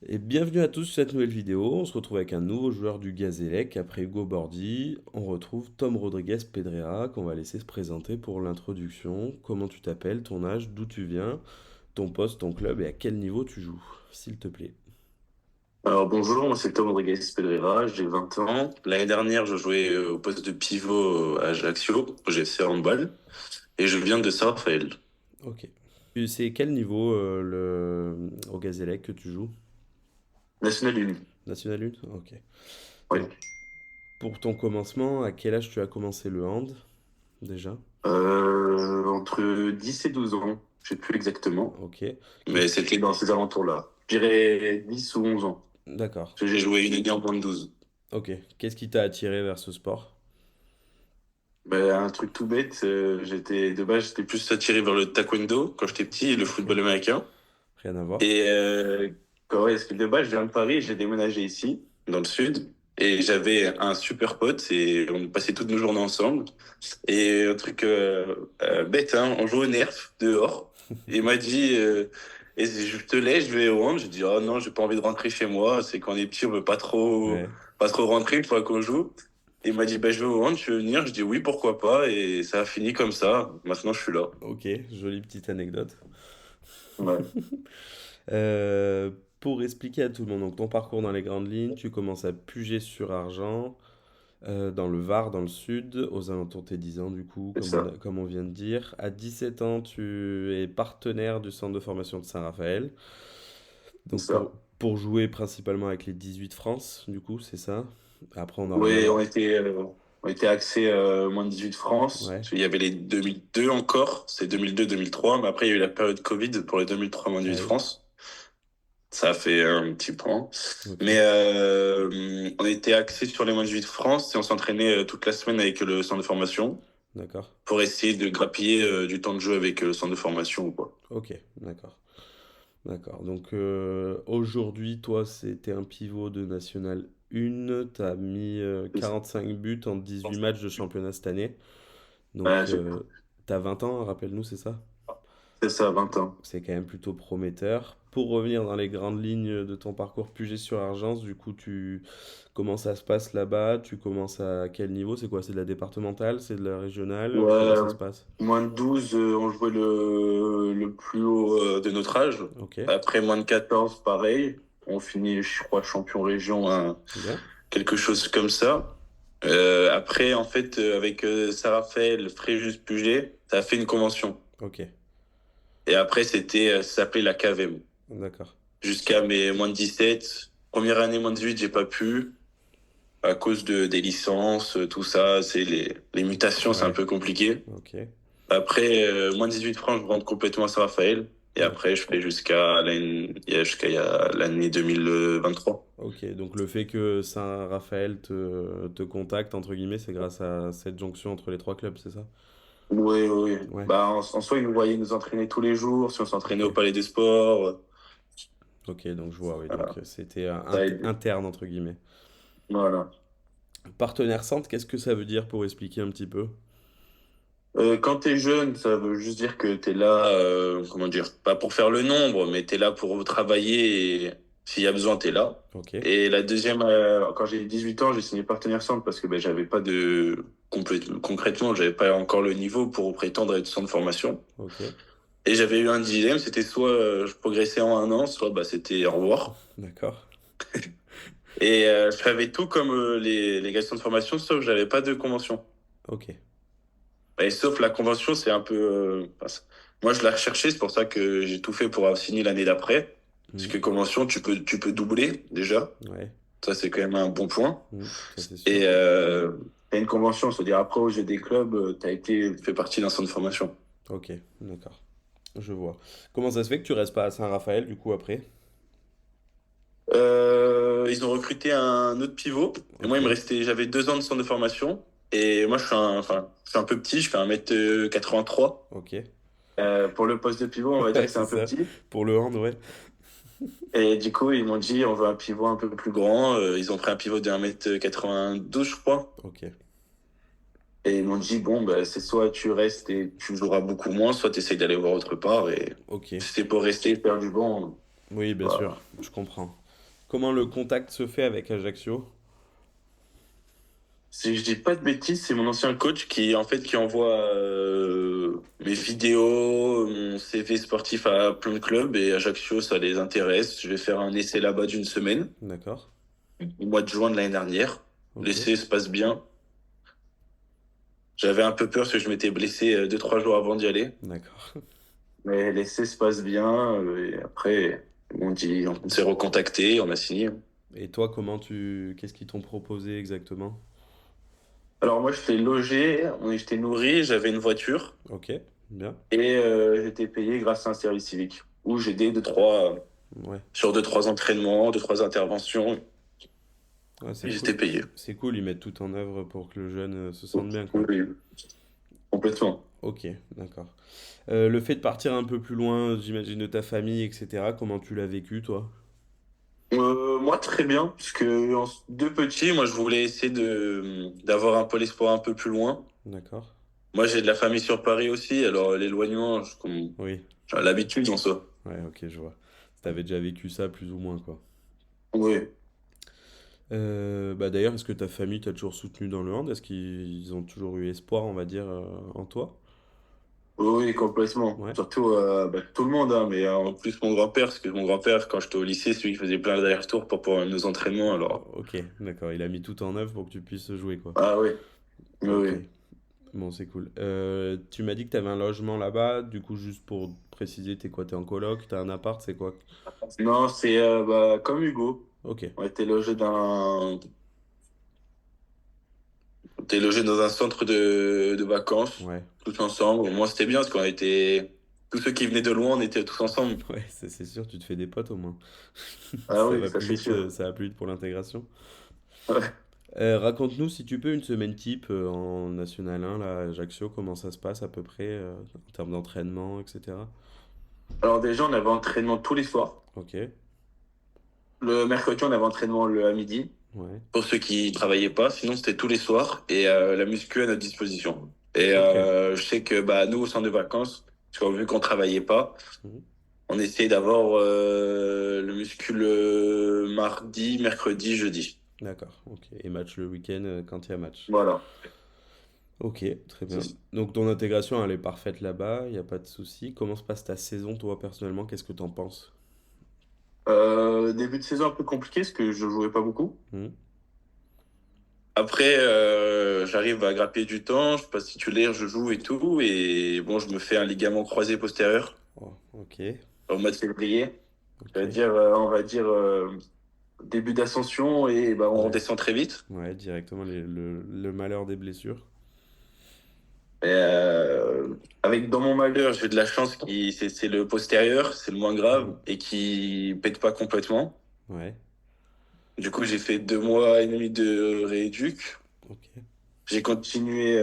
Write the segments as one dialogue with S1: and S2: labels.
S1: Et bienvenue à tous sur cette nouvelle vidéo. On se retrouve avec un nouveau joueur du Gazélec. Après Hugo Bordy, on retrouve Tom Rodriguez Pedrera qu'on va laisser se présenter pour l'introduction. Comment tu t'appelles, ton âge, d'où tu viens, ton poste, ton club et à quel niveau tu joues, s'il te plaît.
S2: Alors bonjour, moi c'est Tom Rodriguez Pedreira, j'ai 20 ans. L'année dernière, je jouais au poste de pivot à Ajaccio, au GFC Handball, et je viens de Saint-Raphaël.
S1: Ok. C'est quel niveau au Gazélec que tu joues?
S2: National 1.
S1: National 1? Ok.
S2: Oui.
S1: Et pour ton commencement, à quel âge tu as commencé le hand déjà?
S2: Entre 10 et 12 ans, je sais plus exactement,
S1: Ok.
S2: mais
S1: Qu'est-ce-
S2: c'était dans ces alentours-là. Je dirais 10 ou 11 ans,
S1: D'accord.
S2: parce que j'ai joué une année en moins de 12.
S1: Ok. Qu'est-ce qui t'a attiré vers ce sport?
S2: Ben, un truc tout bête, de base j'étais plus attiré vers le taekwondo quand j'étais petit et le
S1: Ok.
S2: football américain.
S1: Rien à voir.
S2: Et ouais, parce que de base, je viens de Paris, j'ai déménagé ici, dans le sud, et j'avais un super pote, et on passait toutes nos journées ensemble. Et un truc bête, hein, on jouait au nerf dehors, et il m'a dit, et je te laisse, je vais au hand. J'ai dit, oh non, j'ai pas envie de rentrer chez moi, c'est quand on est petit, on veut
S1: Ouais.
S2: pas trop rentrer une fois qu'on joue. Et il m'a dit, bah, je vais au hand, tu veux venir? Je dis oui, pourquoi pas, et ça a fini comme ça. Maintenant, je suis là.
S1: Ok, jolie petite anecdote.
S2: Ouais,
S1: Euh, pour expliquer à tout le monde, donc ton parcours dans les grandes lignes, tu commences à Puget-sur-Argent, dans le Var, dans le sud, aux alentours de tes 10 ans du coup,
S2: c'est ça,
S1: comme on vient de dire. À 17 ans, tu es partenaire du centre de formation de Saint-Raphaël.
S2: c'est
S1: Donc
S2: ça.
S1: pour jouer principalement avec les 18 France, du coup, c'est ça. Après, on en
S2: Oui,
S1: reviendra.
S2: on était axé moins de 18 France.
S1: Ouais.
S2: Il y avait les 2002 encore, c'est 2002-2003, mais après il y a eu la période Covid pour les 2003 moins de
S1: Ah
S2: 18
S1: oui.
S2: France. Ça a fait un petit point.
S1: Ok.
S2: Mais on était axé sur les moins de 18 France et on s'entraînait toute la semaine avec le centre de formation
S1: D'accord.
S2: pour essayer de grappiller du temps de jeu avec le centre de formation ou quoi.
S1: Ok. D'accord. D'accord. Donc aujourd'hui, toi, c'était un pivot de National 1. Tu as mis 45 buts en 18 matchs de championnat cette année. Donc
S2: Ouais,
S1: tu as 20 ans, rappelle-nous, c'est ça?
S2: c'est ça, 20 ans.
S1: C'est quand même plutôt prometteur. Pour revenir dans les grandes lignes de ton parcours Puget-sur-Argence, du coup, comment ça se passe là-bas? Tu commences à quel niveau? C'est quoi? C'est de la départementale? C'est de la régionale? Comment
S2: Ouais,
S1: ça se passe?
S2: moins de 12, on jouait le plus haut de notre âge.
S1: Ok,
S2: Après, moins de 14, pareil. On finit, je crois, champion région, hein,
S1: bien.
S2: quelque chose comme ça. Après, en fait, avec Saint-Raphaël, Fréjus, Puget, ça a fait une convention.
S1: Ok,
S2: Et après, ça s'appelait la KVM.
S1: d'accord.
S2: Jusqu'à mes moins de 17. Première année, moins de 18, j'ai pas pu. À cause des licences, tout ça, les mutations, c'est un
S1: Ouais,
S2: peu compliqué.
S1: ok,
S2: Après, moins de 18 francs, je rentre complètement à Saint-Raphaël. Et après,
S1: d'accord.
S2: je fais jusqu'à il y a l'année 2023.
S1: Ok, donc le fait que Saint-Raphaël te contacte, entre guillemets, c'est grâce à cette jonction entre les trois clubs, c'est ça?
S2: Oui, oui, oui.
S1: Ouais,
S2: Bah, en soi, ils nous voyaient nous entraîner tous les jours, si on s'entraînait
S1: ok.
S2: au Palais des Sports.
S1: Ok, donc je vois, oui, donc
S2: Voilà,
S1: c'était
S2: ça aide.
S1: interne, entre guillemets.
S2: Voilà.
S1: Partenaire centre, qu'est-ce que ça veut dire pour expliquer un petit peu?
S2: Quand t'es jeune, ça veut juste dire que t'es là, comment dire, pas pour faire le nombre, mais t'es là pour travailler et s'il y a besoin, t'es là.
S1: Ok,
S2: Et la deuxième, quand j'ai 18 ans, j'ai signé partenaire centre parce que ben, j'avais pas concrètement, j'avais pas encore le niveau pour prétendre être centre de formation.
S1: ok,
S2: Et j'avais eu un dilemme, c'était soit je progressais en un an, soit bah, c'était au revoir.
S1: d'accord.
S2: Et je savais tout comme les gars de centre de formation, sauf que j'avais pas de convention.
S1: Ok,
S2: Et sauf la convention, c'est un peu. Moi, je l'ai recherché, c'est pour ça que j'ai tout fait pour signer l'année d'après. Parce
S1: hmm,
S2: que convention, tu peux doubler déjà.
S1: ouais,
S2: Ça, c'est quand même un bon point.
S1: ça c'est sûr.
S2: Et t'as une convention, c'est-à-dire après au jeu des clubs, fait partie d'un centre de formation.
S1: Ok, d'accord, je vois. Comment ça se fait que tu restes pas à Saint-Raphaël, du coup, après?
S2: Ils ont recruté un autre pivot. Et moi,
S1: Ok,
S2: j'avais 2 ans de centre de formation. Et moi, je suis un peu petit, je fais 1m83.
S1: ok,
S2: Pour le poste de pivot, on va dire
S1: ouais,
S2: que c'est
S1: c'est
S2: un peu
S1: ça.
S2: petit.
S1: Pour le hand, ouais.
S2: Et du coup, ils m'ont dit, on veut un pivot un peu plus grand. Ils ont pris un pivot de 1m92, je crois.
S1: Ok,
S2: Et ils m'ont dit, bon, bah, c'est soit tu restes et tu joueras beaucoup moins, soit tu essayes d'aller voir autre part. Et
S1: ok.
S2: si c'est pour rester et faire du banc,
S1: Oui, bien sûr,
S2: bah,
S1: je comprends. Comment le contact se fait avec Ajaccio?
S2: Si je dis pas de bêtises, c'est mon ancien coach qui, en fait, qui envoie mes vidéos, mon CV sportif à plein de clubs et Ajaccio, ça les intéresse. Je vais faire un essai là-bas d'une semaine,
S1: D'accord.
S2: au mois de juin de l'année dernière.
S1: Ok.
S2: L'essai se passe bien. J'avais un peu peur parce que je m'étais blessé 2, 3 jours avant d'y aller.
S1: D'accord.
S2: Mais l'essai se passe bien. Et après, on s'est recontacté, on a signé.
S1: Et toi, qu'est-ce qu'ils t'ont proposé exactement?
S2: Alors moi, j'étais logé, j'étais nourri, j'avais une voiture
S1: Ok, bien.
S2: et j'étais payé grâce à un service civique où j'ai aidé
S1: Ouais.
S2: sur 2, 3 entraînements, 2, 3 interventions
S1: Ouais,
S2: et
S1: c'est
S2: j'étais
S1: cool.
S2: payé.
S1: C'est cool, ils mettent tout en œuvre pour que le jeune se
S2: Oui,
S1: sente bien, quoi.
S2: oui, complètement.
S1: Ok, d'accord. Le fait de partir un peu plus loin, j'imagine, de ta famille, etc., comment tu l'as vécu, toi?
S2: Moi, très bien, puisque deux petits, moi, je voulais essayer d'avoir un pôle espoir un peu plus loin.
S1: D'accord.
S2: Moi, j'ai de la famille sur Paris aussi, alors l'éloignement,
S1: Oui.
S2: j'ai l'habitude en soi.
S1: Ouais, ok, je vois. T'avais déjà vécu ça plus ou moins, quoi.
S2: Oui,
S1: Bah d'ailleurs, est-ce que ta famille t'a toujours soutenu dans le hand? Est-ce qu'ils ont toujours eu espoir, on va dire, en toi?
S2: oui, oui, complètement.
S1: Ouais.
S2: Surtout tout le monde, hein, mais en plus mon grand-père, parce que mon grand-père, quand j'étais au lycée, c'est lui qui faisait plein d'allers-retours pour pouvoir nos entraînements, alors.
S1: Ok, d'accord. Il a mis tout en œuvre pour que tu puisses jouer, quoi.
S2: Ah oui, oui,
S1: Ok.
S2: oui.
S1: Bon, c'est cool. Tu m'as dit que t'avais un logement là-bas. Du coup, juste pour préciser, t'es quoi? T'es en coloc? T'as un appart? C'est quoi?
S2: Non, c'est comme Hugo.
S1: Ok.
S2: On était logé dans un centre de vacances,
S1: Ouais.
S2: tous ensemble. Moi, c'était bien parce qu'on était, tous ceux qui venaient de loin, on était tous ensemble.
S1: Ouais, c'est sûr, tu te fais des potes au moins.
S2: Ah oui, ça c'est sûr.
S1: Ça va plus vite pour l'intégration.
S2: Ouais.
S1: Raconte-nous, si tu peux, une semaine type en National 1, là, à Ajaccio, comment ça se passe à peu près en termes d'entraînement, etc.
S2: Alors déjà, on avait entraînement tous les soirs.
S1: Ok,
S2: Le mercredi, on avait entraînement le à midi.
S1: ouais,
S2: Pour ceux qui travaillaient pas, sinon c'était tous les soirs et la muscu à notre disposition. Et
S1: ok.
S2: je sais que bah nous au centre de vacances, parce que vu qu'on travaillait pas,
S1: Mhm.
S2: on essayait d'avoir le muscu le mardi, mercredi, jeudi.
S1: D'accord, ok. Et match le week-end quand il y a match.
S2: Voilà.
S1: Ok, très
S2: C'est
S1: bien. Donc ton intégration, elle est parfaite là-bas, il n'y a pas de souci. Comment se passe ta saison, toi, personnellement? Qu'est-ce que t'en penses?
S2: Début de saison un peu compliqué parce que je jouais pas beaucoup.
S1: Mhm.
S2: Après, j'arrive à grappiller du temps, je passe titulaire, je joue et tout, et bon, je me fais un ligament croisé postérieur
S1: Oh, ok,
S2: au mois de février.
S1: ok.
S2: On va dire début d'ascension et bah, on
S1: Ouais,
S2: redescend très vite.
S1: ouais, directement le malheur des blessures.
S2: Et, avec dans mon malheur, j'ai de la chance qui c'est le postérieur, c'est le moins grave
S1: Mhm.
S2: et qui pète pas complètement.
S1: Ouais,
S2: Du coup, j'ai fait 2 mois et demi de rééduc.
S1: ok.
S2: J'ai continué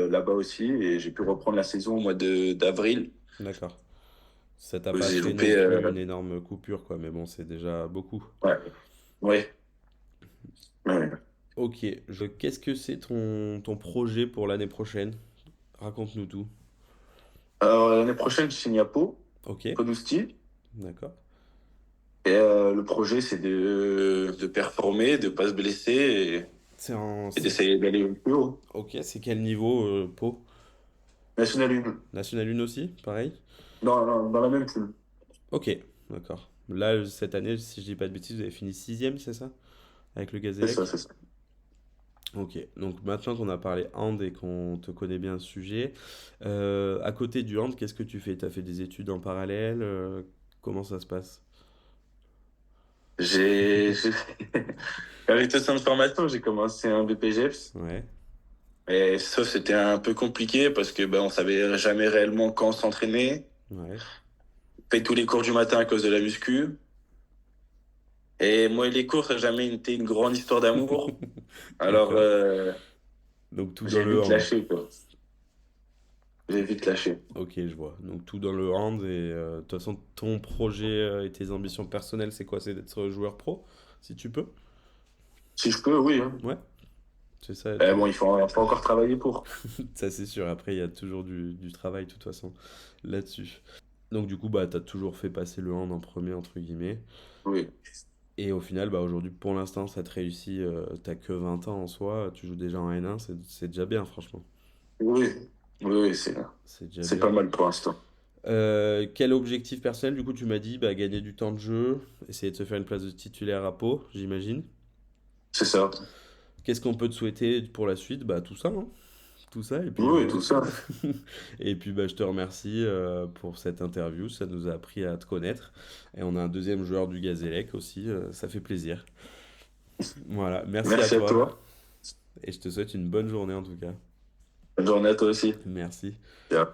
S2: là-bas aussi et j'ai pu reprendre la saison au mois de d'avril.
S1: D'accord. Ça t'a pas
S2: J'ai
S1: fait non
S2: loupé.
S1: plus une énorme coupure, quoi, mais bon, c'est déjà beaucoup.
S2: Ouais, ouais, ouais.
S1: Ok, qu'est-ce que c'est ton projet pour l'année prochaine? Raconte-nous tout.
S2: Alors, l'année prochaine, je signe à Pau,
S1: Ok,
S2: Ponousti.
S1: d'accord.
S2: Et le projet, c'est de performer, de pas se blesser
S1: C'est en...
S2: et
S1: c'est-
S2: d'essayer d'aller au plus haut.
S1: Ok, c'est quel niveau, Pau?
S2: National 1.
S1: National 1 aussi, pareil?
S2: Dans la même poule.
S1: Ok, d'accord. Là, cette année, si je dis pas de bêtises, vous avez fini sixième, c'est ça? Avec le
S2: C'est ça,
S1: Gazélec?
S2: c'est ça.
S1: Ok, donc maintenant qu'on a parlé hand et qu'on te connaît bien le sujet, à côté du hand, qu'est-ce que tu fais? T'as fait des études en parallèle? Comment ça se passe?
S2: J'ai... Avec le centre de formation, j'ai commencé un BPGEPS.
S1: Ouais,
S2: Et ça, c'était un peu compliqué parce que ben, on savait jamais réellement quand s'entraîner.
S1: ouais.
S2: On fait tous les cours du matin à cause de la muscu. Et moi, les cours, ça n'a jamais été une grande histoire d'amour. Alors,
S1: D'accord. Donc tout dans
S2: j'ai
S1: le
S2: vite
S1: hand.
S2: lâché, quoi. J'ai vite lâché.
S1: Ok, je vois. Donc tout dans le hand et de toute façon ton projet et tes ambitions personnelles, c'est quoi? C'est d'être joueur pro, si tu peux?
S2: Si je peux, oui, hein.
S1: Ouais, c'est ça.
S2: Bon, faut encore travailler pour.
S1: Ça c'est sûr. Après, il y a toujours du travail de toute façon là-dessus. Donc du coup, bah t'as toujours fait passer le hand en premier entre guillemets.
S2: Oui.
S1: Et au final, bah, aujourd'hui, pour l'instant, ça te réussit. T'as que 20 ans en soi, tu joues déjà en N1, c'est déjà bien, franchement.
S2: Oui, oui,
S1: C'est déjà
S2: c'est pas
S1: bien.
S2: mal pour l'instant.
S1: Quel objectif personnel, du coup, tu m'as dit, bah, gagner du temps de jeu, essayer de se faire une place de titulaire à Pau, j'imagine.
S2: C'est ça.
S1: Qu'est-ce qu'on peut te souhaiter pour la suite? Bah, tout ça, hein. Tout ça, et puis
S2: Oui,
S1: voilà.
S2: tout ça.
S1: Et puis, bah, je te remercie pour cette interview, ça nous a appris à te connaître. Et on a un deuxième joueur du Gazélec aussi, ça fait plaisir. Voilà, merci à
S2: Merci à
S1: toi,
S2: toi.
S1: et je te souhaite une bonne journée en tout cas.
S2: Bonne journée à toi aussi.
S1: Merci.
S2: Ciao.